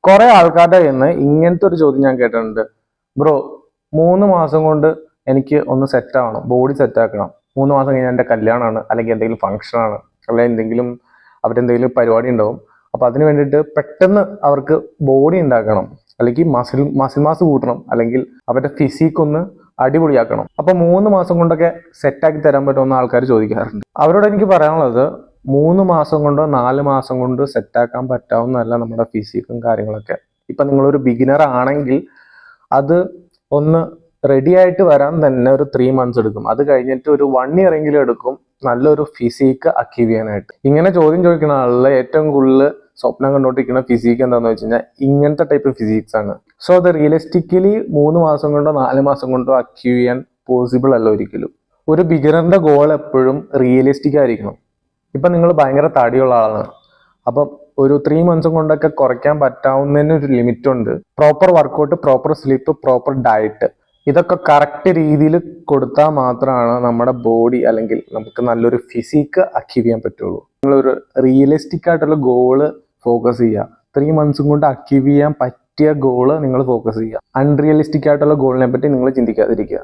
കുറെ ആൾക്കാരുടെ കയ്യിൽ നിന്ന് ഇങ്ങനത്തെ ഒരു ചോദ്യം ഞാൻ കേട്ടിട്ടുണ്ട്. ബ്രോ, 3 മാസം കൊണ്ട് എനിക്ക് ഒന്ന് സെറ്റ് ആവണം, ബോഡി സെറ്റ് ആക്കണം. 3 മാസം കഴിഞ്ഞാൽ എൻ്റെ കല്യാണമാണ്, അല്ലെങ്കിൽ എന്തെങ്കിലും ഫംഗ്ഷൻ ആണ്, അല്ലെങ്കിൽ എന്തെങ്കിലും അവരെന്തെങ്കിലും പരിപാടി ഉണ്ടാവും. അപ്പൊ അതിന് വേണ്ടിയിട്ട് പെട്ടെന്ന് അവർക്ക് ബോഡി ഉണ്ടാക്കണം, അല്ലെങ്കിൽ മസിൽ മാസ് കൂട്ടണം, അല്ലെങ്കിൽ അവരുടെ ഫിസിക്ക് ഒന്ന് അടിപൊളിയാക്കണം. അപ്പൊ 3 മാസം കൊണ്ടൊക്കെ സെറ്റാക്കി തരാൻ പറ്റുമെന്ന് ആൾക്കാർ ചോദിക്കാറുണ്ട്. അവരോട് എനിക്ക് പറയാനുള്ളത്, 3 മാസം കൊണ്ടോ 4 മാസം കൊണ്ട് സെറ്റാക്കാൻ പറ്റാവുന്നതല്ല നമ്മുടെ ഫിസിക്കും കാര്യങ്ങളൊക്കെ. ഇപ്പൊ നിങ്ങളൊരു ബിഗിനർ ആണെങ്കിൽ അത് ഒന്ന് റെഡി ആയിട്ട് വരാൻ തന്നെ ഒരു 3 മന്ത്സ് എടുക്കും. അത് കഴിഞ്ഞിട്ട് ഒരു 1 ഇയർ എങ്കിലും എടുക്കും നല്ലൊരു ഫിസിക്ക് അച്ചീവ് ചെയ്യാനായിട്ട്. ഇങ്ങനെ ചോദ്യം ചോദിക്കുന്ന ആളുകൾ ഏറ്റവും കൂടുതൽ സ്വപ്നം കണ്ടോണ്ടിരിക്കുന്ന ഫിസിക്ക് എന്താണെന്ന് വെച്ച് കഴിഞ്ഞാൽ ഇങ്ങനത്തെ ടൈപ്പ് ഫിസിക്സ് ആണ്. സോ അത് റിയലിസ്റ്റിക്കലി 3 മാസം കൊണ്ടോ 4 മാസം കൊണ്ടോ അച്ചീവ് ചെയ്യാൻ പോസിബിൾ അല്ല ഒരിക്കലും. ഒരു ബിഗിനറിന്റെ ഗോൾ എപ്പോഴും റിയലിസ്റ്റിക് ആയിരിക്കണം. ഇപ്പൊ നിങ്ങൾ ഭയങ്കര തടിയുള്ള ആളാണ്, അപ്പം ഒരു 3 മന്ത്സും കൊണ്ടൊക്കെ കുറയ്ക്കാൻ പറ്റാവുന്നതിന് ഒരു ലിമിറ്റ് ഉണ്ട്. Proper workout, proper sleep, proper diet, ഇതൊക്കെ കറക്റ്റ് രീതിയിൽ കൊടുത്താൽ മാത്രമാണ് നമ്മുടെ ബോഡി അല്ലെങ്കിൽ നമുക്ക് നല്ലൊരു ഫിസിക്ക് അച്ചീവ് ചെയ്യാൻ പറ്റുള്ളൂ. നിങ്ങളൊരു റിയലിസ്റ്റിക് ആയിട്ടുള്ള ഗോള് ഫോക്കസ് ചെയ്യുക. 3 മന്ത്സും കൊണ്ട് അച്ചീവ് ചെയ്യാൻ പറ്റിയ ഗോള് നിങ്ങൾ ഫോക്കസ് ചെയ്യുക. അൺറിയലിസ്റ്റിക് ആയിട്ടുള്ള ഗോളിനെ പറ്റി നിങ്ങൾ ചിന്തിക്കാതിരിക്കുക.